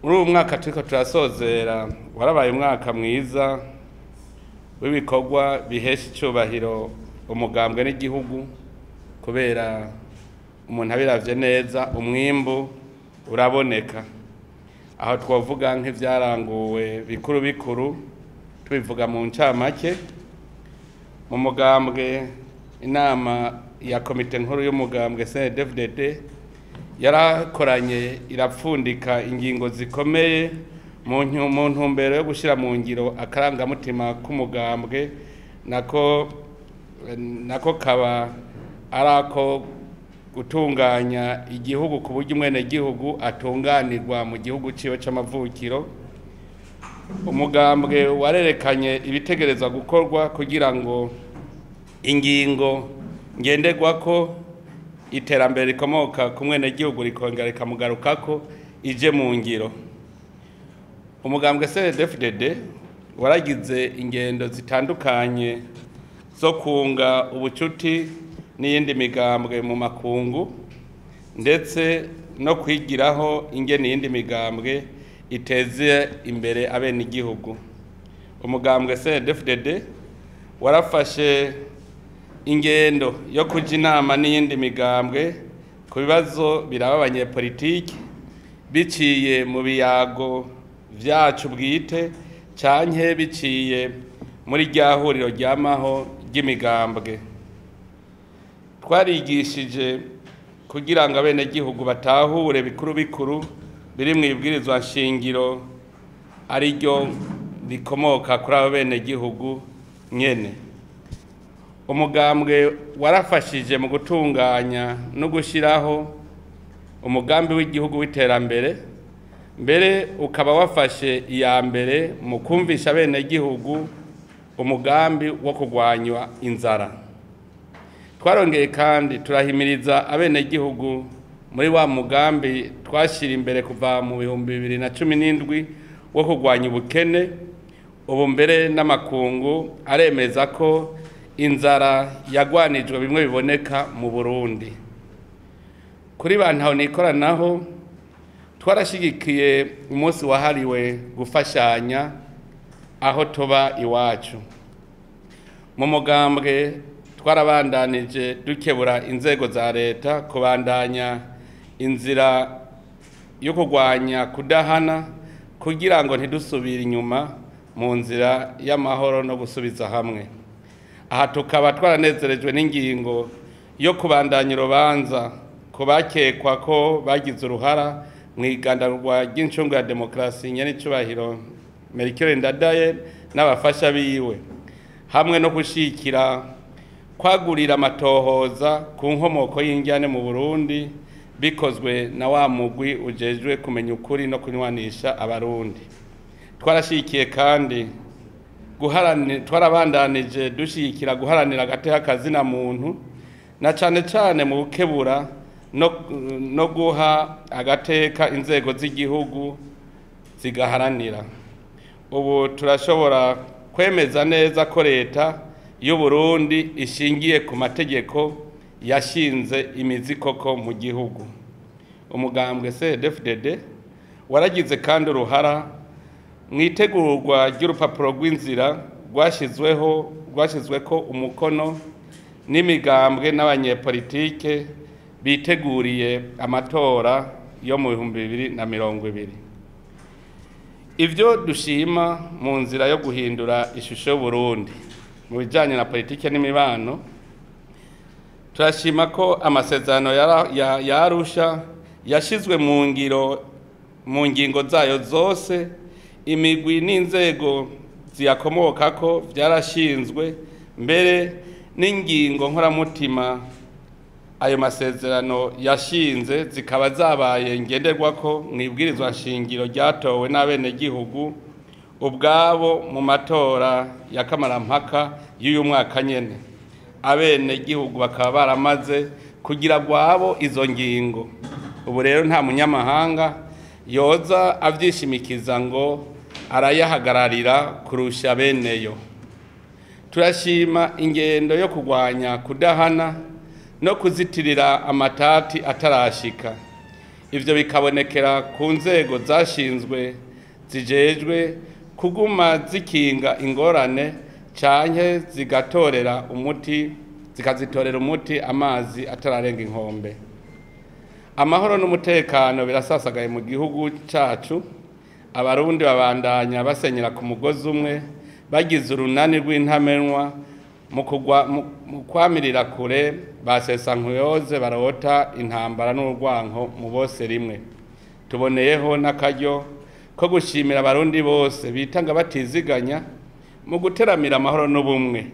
muri uyu mwaka turiko turasozera warabaye umwaka mwiza w'ibikorwa bihesha icubahiro umugambwe n'igihugu kubera umuntu abiravye neza umwimbu uraboneka aho twovuga nk'ivyaranguwe bikuru bikuru tubivuga mu ncamake mu mugambwe inama ya komite nkuru y'umugambwe Cndd-Fdd yarakoranye irapfundika ingingo zikomeye mu ntumbero yo gushira mu ngiro akarangamutima k'umugambwe nako kaba arako gutunganya igihugu ku buryo umwene gihugu atunganirwa mu gihugu ciwe c'amavukiro. Umugambwe warerekanye ibitegerezwa gukorwa kugira ngo ingingo ngenderwako iterambere rikomoka ku mwene gihugu rikongera rikamugarukako ije mu ngiro. Umugambwe Cndd-Fdd waragize ingendo zitandukanye zo kunga ubucuti n'iyindi migambwe mu makungu ndetse no kwigiraho ingene iyindi migambwe iteze imbere abenegihugu. Umugambwe Cndd-Fdd warafashe ingendo yo kuja inama n'iyindi migambwe ku bibazo biraba abanyepolitiki biciye mu biyago vyacu bwite canke biciye muri rya huriro ryamaho ry'imigambwe. Twarigishije kugira ngo abenegihugu batahure bikuru bikuru biri mw'ibwirizwa nshingiro ari ryo rikomoka kuri abo benegihugu nyene. Umugambwe warafashije mu gutunganya no gushiraho umugambi w'igihugu w'iterambere, mbere ukaba wafashe iya mbere mu kumvisha abenegihugu umugambi wo kurwanya inzara. Twarongeye kandi turahimiriza abenegihugu muri wa mugambi twashira imbere kuva mu 2017 wo kurwanya ubukene. Ubu mbere n'amakungu aremeza ko inzara yagwanijwe bimwe biboneka mu Burundi. Kuri bantaho nikoranaho twarashigikiye umunsi wahariwe gufashanya aho tuba iwacu. Mu mugambwe twarabandanije dukebura inzego za leta kubandanya inzira yo kurwanya kudahana kugira ngo ntidusubire inyuma mu nzira y'amahoro no gusubiza hamwe. Aha tukaba twaranezerejwe n'ingingo yo kubandanya urubanza ku bakekwa ko bagize uruhara mw'igandagurwa ry'incungu ya demokarasi nyenicubahiro Ndadaye n'abafasha biwe, hamwe no gushikira kwagurira amatohoza ku nkomoko y'injyane mu Burundi bikozwe na wa mugwi ujejwe kumenya ukuri no kunywanisha abarundi. Twarashikiye kandi twarabandanije dushikira guharanira agateka kazina muntu na cane cane mu gukebura no guha agateka inzego z'igihugu zigaharanira. Ubu turashobora kwemeza neza ko leta y'u Burundi ishingiye ku mategeko yashinze imizi koko mu gihugu. Umugambwe Cndd-Fdd waragize kandi uruhara mwitegurwa ry'urupapuro rw'inzira rwashizweko umukono n'imigambwe n'abanyepolitike biteguriye amatora yo mu 2020. Ivyo dushima mu nzira yo guhindura ishusho y'u Burundi mu bijanye na politike n'imibano, turashima ko amasezerano ya Arusha yashizwe mu ngingo zayo zose, imigwi n'inzego ziyakomokako vyarashinzwe, mbere n'ingingo nkoramutima ayo masezerano yashinze zikaba zabaye ngenderwako mw'ibwirizwa nshingiro ryatowe n'abenegihugu ubwabo mu matora ya kamarampaka y'uyu mwaka nyene. Abenegihugu bakaba baramaze kugira gwabo izo ngingo. Ubu rero nta munyamahanga yoza avyishimikiza ngo arayahagararira kurusha beneyo. Turashima ingendo yo kurwanya kudahana no kuzitirira amatati atarashika. ivyo bikabonekera ku nzego zashinzwe zijejwe kuguma zikinga ingorane canke zikazitorera umuti amazi atararenga inkombe. Amahoro n'umutekano birasasagaye mu gihugu cacu. Abarundi babandanya basenyera ku mugozi umwe, bagize urunani rw'intamenwa mu kwamirira kure basesa nkuyoze barota intambara n'urwanko mu bose rimwe. Tuboneyeho n'akaryo ko gushimira abarundi bose bitanga batiziganya mu guteramira amahoro n'ubumwe.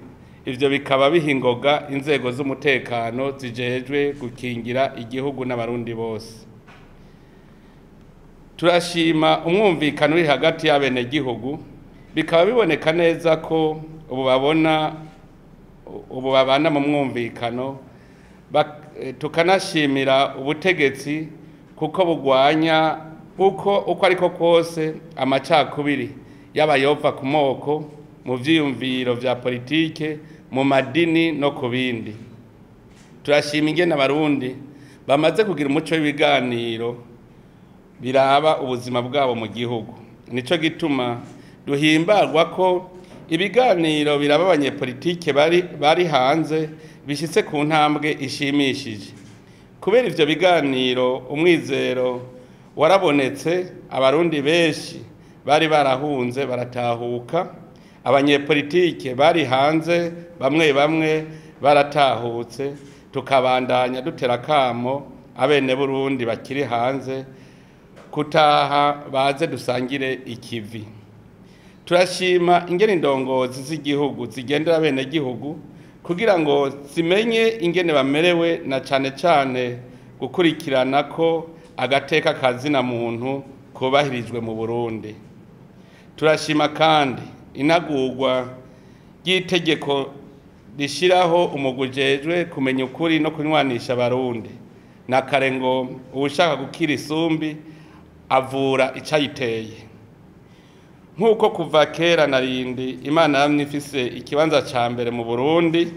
Ivyo bikaba bihingoga inzego z'umutekano zijejwe gukingira igihugu n'abarundi bose. Turashima umwumvikano uri hagati y'abenegihugu, bikaba biboneka neza ko ubu babana mu mwumvikano. Tukanashimira ubutegetsi kuko bugwanya uko ariko kose amacakubiri y'abayova ku moko, mu vyiyumviro vya politike, mu madini no ku bindi. Turashima ingene abarundi bamaze kugira umuco w'ibiganiro biraba ubuzima bwabo mu gihugu. Nico gituma duhimbarwa ko ibiganiro biraba abanyepolitike bari hanze bishitse ku ntambwe ishimishije. Kubera ivyo biganiro umwizero warabonetse, abarundi benshi bari barahunze baratahuka, abanyepolitike bari hanze bamwe baratahutse. Tukabandanya dutera kamo abene Burundi bakiri hanze kutaha baze dusangire ikivi. Turashima ingene indongozi z'igihugu zigendera bene gihugu kugira ngo zimenye ingene bamerewe, na cane gukurikirana ko agateka kazina muntu kubahirijwe mu Burundi. Turashima kandi inagurwa ry'itegeko rishiraho umugujejwe kumenya ukuri no kunywanisha abarundi. Nakare ngo uwushaka gukira isumbi avura icayiteye. Nk'uko kuva kera narindi Imana yamye ifise ikibanza ca mbere mu Burundi,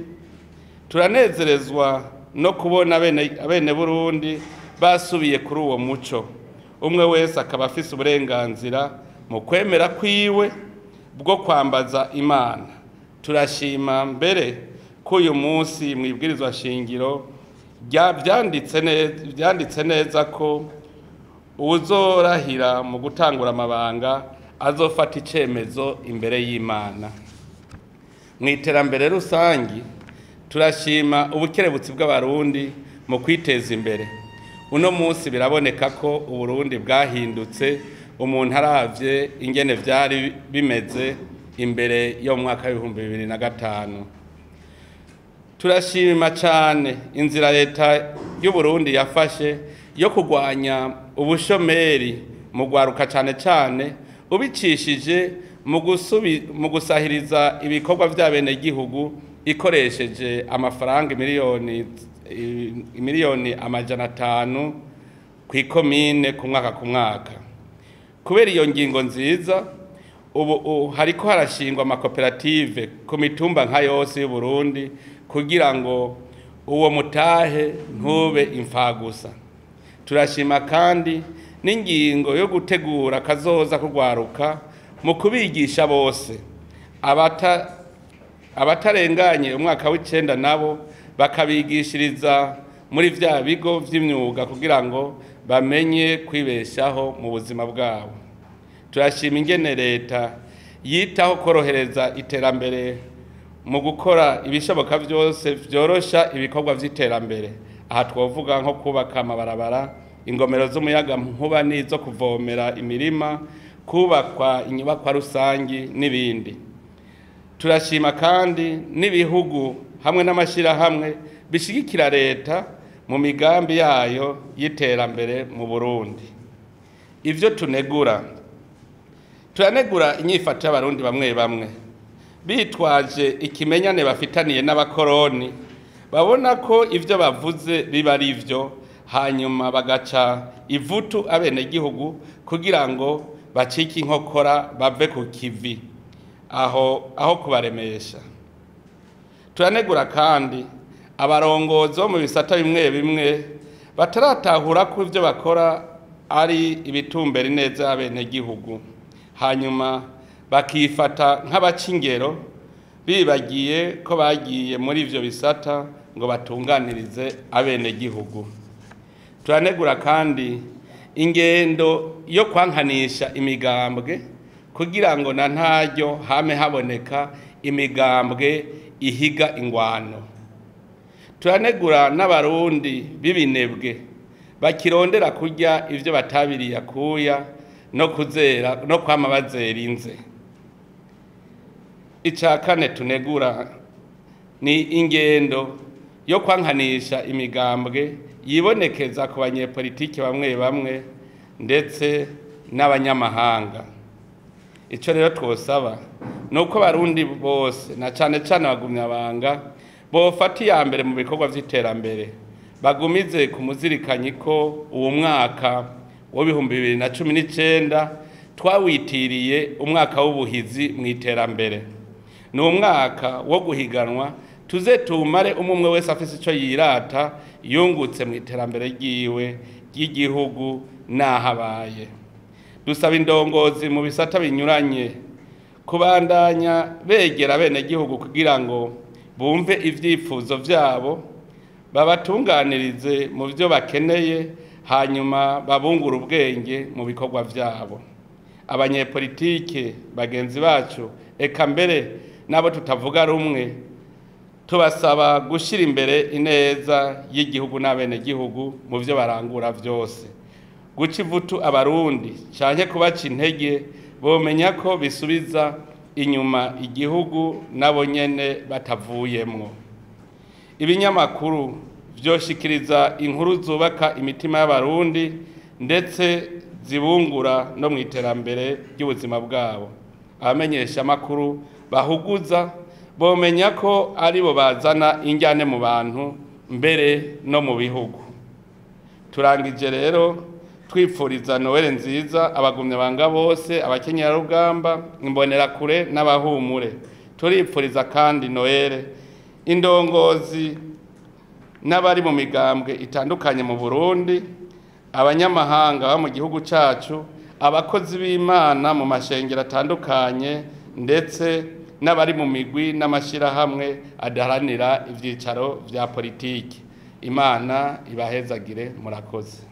turanezerezwa no kubona abene Burundi basubiye kuri uwo muco. Umwe wese akaba afise uburenganzira mu kwemera kwiwe bwo kwambaza Imana. Turashima mbere ko uyu munsi mwibwirizwa shingiro byanditse neza ko uzorahira mu gutangura amabanga azofata icemezo imbere y'Imana. Mu iterambere rusangi turashima ubukerebutsi bw'abarundi mu kwiteza imbere. Uno munsi biraboneka ko Uburundi bwahindutse umuntu aravye ingene vyari bimeze imbere yo mwaka w'ibihumbi 2005. Turashima cyane inzira leta y'u Burundi yafashe yo kugwanya ubushomeri mu gwaruka cyane ubicishije mu gusahiriza ibikorwa by'abene gihugu ikoresheje amafaranga miliyoni amajana 5 ku ikomine ku mwaka. Kubera iyo ngingo nziza, ubu hariko harashingwa amakoperative ku mitumba nka yose y'u Burundi kugira ngo uwo mutahe ntube imfagusa. Turashima kandi n'ingingo yo gutegura kazoza kugwaruka mu kubigisha bose. Abatarenganye umwaka w'icenda nabo bakabigishiriza muri vya bigo vy'imyuga kugira ngo bamenye kwibeshaho mu buzima bwabo. Turashima ingene leta yitaho korohereza iterambere mu gukora ibishoboka byose vyorosha ibikorwa vy'iterambere. Aha twovuga nko kubaka amabarabara, ingomero z'umuyaga nkuba nizo kuvomera imirima, kubakwa inyubakwa rusangi n'ibindi. Turashima kandi n'ibihugu hamwe n'amashirahamwe bishigikira leta mu migambi yayo y'iterambere mu Burundi. Ivyo turanegura inyifato y'abarundi bamwe bitwaje ikimenyane bafitaniye n'abakoroni, babona ko ivyo bavuze biba ari ivyo, hanyuma bagaca ivutu abene gihugu kugira ngo bacike inkokora bave ku kivi aho kubaremesha. Turanegura kandi abarongozi bo mu bisata bimwe bataratahura ko ivyo bakora ari ibitumbera ineza y'abenegihugu, hanyuma bakifata nk'abaca ingero bibagiye ko bagiye muri ivyo bisata ngo batunganirize abenegihugu. Turanegura kandi ingendo yo kwankanisha imigambwe kugira ngo na ntaryo hame haboneka imigambwe ihiga ingwano. Turanegura n'abarundi b'ibinebwe bakirondera kurya ivyo batabiriye akuya no kwama bazera inze. Ica kane tunegura ni ingendo yo kwankanisha imigambwe yibonekeza ku banyepolitiki bamwe bamwe ndetse n'abanyamahanga. Ico rero twosaba nuko abarundi bose na cane cane abagumyabanga bofata iya mbere mu bikorwa vy'iterambere, bagumize ku muzirikanyi ko uwo mwaka wa 2019 twawitiriye umwaka w'ubuhizi mu iterambere. Ni umwaka wo guhiganwa tuze tumare umwe wese afise ico yirata yungutse mu iterambere ryiwe ry'igihugu nahabaye. Dusaba indongozi mu bisata binyuranye kubandanya begera bene gihugu kugira ngo bumve ivyifuzo vyabo, babatunganirize mu byo bakeneye, hanyuma babungura ubwenge mu bikorwa vyabo. Abanyepolitike bagenzi bacu eka mbere nabo tutavuga rumwe tubasaba gushira imbere ineza y'igihugu n'abene gihugu mu byo barangura vyose. Guca ivutu abarundi canke kubaca intege bomenya ko bisubiza inyuma igihugu nabo nyene batavuyemwo. Ibinyamakuru vyoshikiriza inkuru zubaka imitima y'abarundi ndetse zibungura no mu iterambere ry'ubuzima bwabo. Abamenyesha amakuru bahuguza bomenya ko aribo bazana injyane mu bantu mbere no mu bihugu. Turangije rero twipfuriza Noel nziza abagumyabanga bose, abakenyerarugamba, imbonerakure n'abahumure. Turipfuriza kandi Noel indongozi n'abari mu migambwe itandukanye mu Burundi, abanyamahanga ba mu gihugu cacu, abakozi b'Imana mu mashengero atandukanye ndetse n'abari mu migwi n'amashirahamwe adaharanira ivyicaro vya politiki. Imana ibahezagire, murakoze.